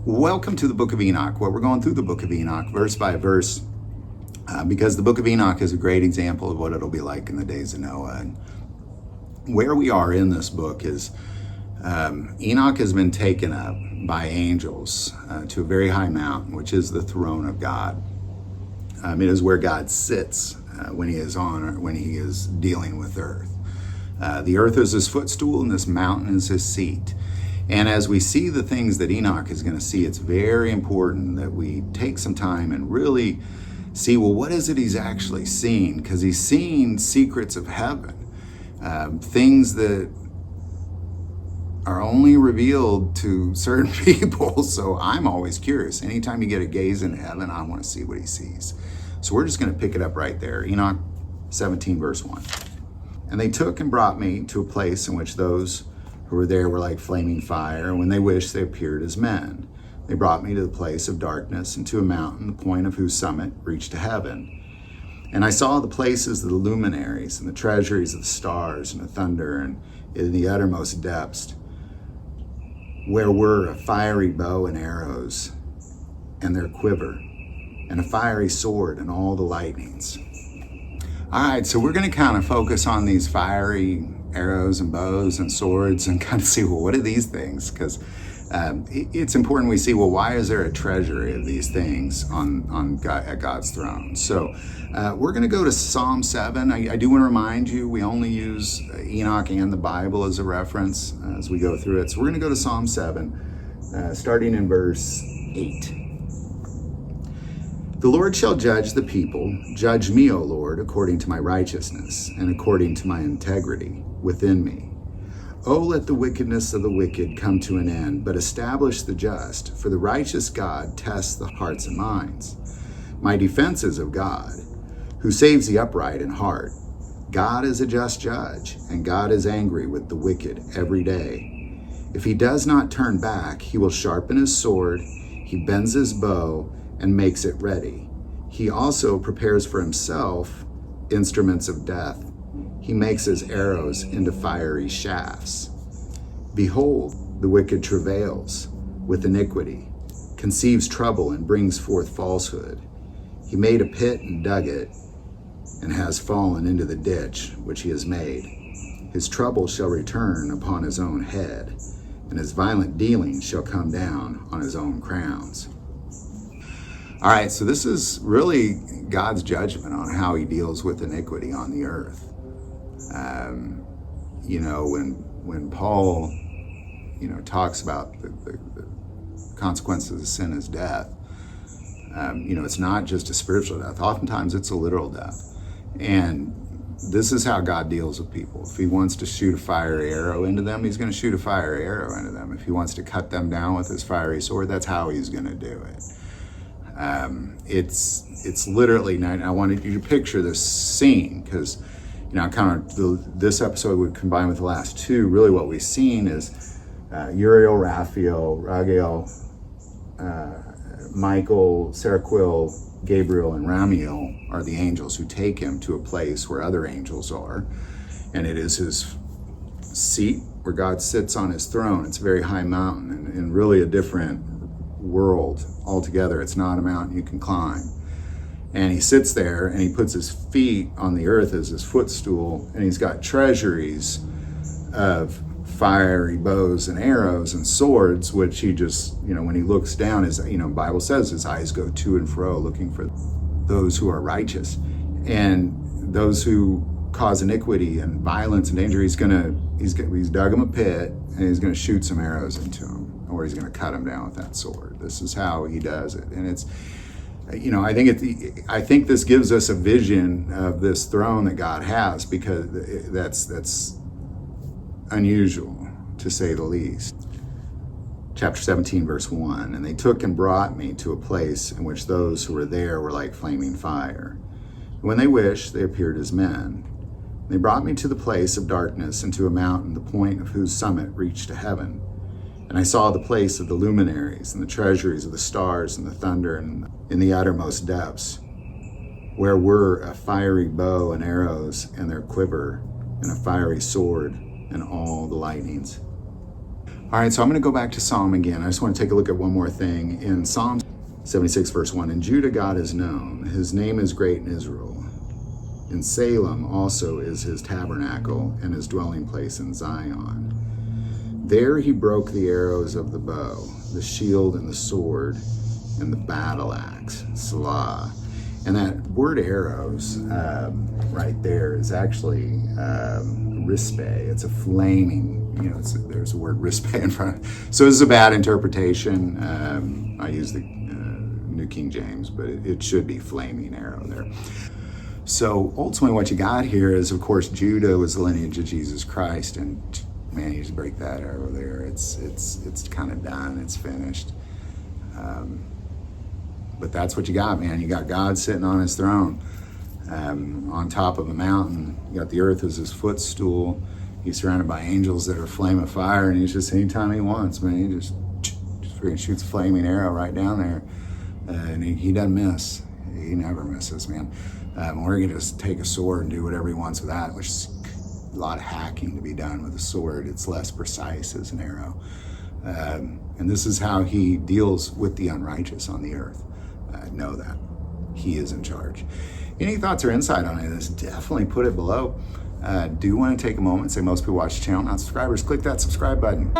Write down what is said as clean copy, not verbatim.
Welcome to the Book of Enoch, where we're going through the Book of Enoch verse by verse, because the Book of Enoch is a great example of what it'll be like in the days of Noah. And where we are in this book is Enoch has been taken up by angels to a very high mountain, which is the throne of God. It is where God sits when he is dealing with earth. The earth is his footstool and this mountain is his seat. And as we see the things that Enoch is going to see, it's very important that we take some time and really see, well, what is it he's actually seeing? Because he's seeing secrets of heaven, things that are only revealed to certain people. So I'm always curious. Anytime you get a gaze into heaven, I want to see what he sees. So we're just going to pick it up right there. Enoch 17, verse 1. And they took and brought me to a place in which those who were there were like flaming fire. When they wished, they appeared as men. They brought me to the place of darkness and to a mountain, the point of whose summit reached to heaven. And I saw the places of the luminaries and the treasuries of the stars and the thunder, and in the uttermost depths, where were a fiery bow and arrows and their quiver, and a fiery sword and all the lightnings. All right, so we're going to kind of focus on these fiery arrows and bows and swords and kind of see, well, what are these things? Because it's important we see, well, why is there a treasury of these things at God's throne? So we're going to go to Psalm 7. I do want to remind you, we only use Enoch and the Bible as a reference as we go through it. So we're going to go to Psalm 7, starting in verse 8. The Lord shall judge the people. Judge me, O Lord, according to my righteousness and according to my integrity within me. O let the wickedness of the wicked come to an end, but establish the just, for the righteous God tests the hearts and minds. My defense is of God, who saves the upright in heart. God is a just judge, and God is angry with the wicked every day. If he does not turn back, he will sharpen his sword, he bends his bow, and makes it ready. He also prepares for himself instruments of death. He makes his arrows into fiery shafts. Behold, the wicked travails with iniquity, conceives trouble and brings forth falsehood. He made a pit and dug it, and has fallen into the ditch which he has made. His trouble shall return upon his own head, and his violent dealings shall come down on his own crowns. All right, so this is really God's judgment on how he deals with iniquity on the earth. When Paul, talks about the consequences of sin is death, it's not just a spiritual death. Oftentimes it's a literal death. And this is how God deals with people. If he wants to shoot a fiery arrow into them, he's going to shoot a fiery arrow into them. If he wants to cut them down with his fiery sword, that's how he's going to do it. It's literally, I wanted you to picture this scene because, this episode would combine with the last two. Really what we've seen is Uriel, Raphael, Raguel, Michael, Seraquil, Gabriel, and Ramiel are the angels who take him to a place where other angels are. And it is his seat where God sits on his throne. It's a very high mountain and really a different world altogether. It's not a mountain you can climb. And he sits there and he puts his feet on the earth as his footstool, and he's got treasuries of fiery bows and arrows and swords, which he just, when he looks down, his, Bible says his eyes go to and fro looking for those who are righteous, and those who cause iniquity and violence and danger. He's dug him a pit and he's going to shoot some arrows into him, or he's going to cut him down with that sword. This is how he does it. And it's, I think this gives us a vision of this throne that God has, because that's unusual, to say the least. Chapter 17, verse 1, and they took and brought me to a place in which those who were there were like flaming fire. When they wished, they appeared as men. They brought me to the place of darkness and to a mountain, the point of whose summit reached to heaven. And I saw the place of the luminaries and the treasuries of the stars and the thunder, and in the uttermost depths, where were a fiery bow and arrows and their quiver, and a fiery sword and all the lightnings. All right, so I'm going to go back to Psalm again. I just want to take a look at one more thing. In Psalm 76, verse 1, in Judah God is known. His name is great in Israel. In Salem also is his tabernacle and his dwelling place in Zion. There he broke the arrows of the bow, the shield and the sword, and the battle axe, Salah. And that word arrows right there is actually rispe. It's a flaming, there's the word rispe in front. So this is a bad interpretation. I use the New King James, but it should be flaming arrow there. So ultimately what you got here is, of course, Judah was the lineage of Jesus Christ, and man, you just break that arrow there. It's kind of done. It's finished. But that's what you got, man. You got God sitting on his throne on top of a mountain. You got the earth as his footstool. He's surrounded by angels that are a flame of fire, and he's just, anytime he wants, man, he just freaking shoots a flaming arrow right down there. And he doesn't miss. He never misses, man. We're going to just take a sword and do whatever he wants with that, which is a lot of hacking to be done with a sword. It's less precise as an arrow. And this is how he deals with the unrighteous on the earth. Know that. He is in charge. Any thoughts or insight on it? Definitely put it below. Do want to take a moment, say most people watch the channel, not subscribers. Click that subscribe button.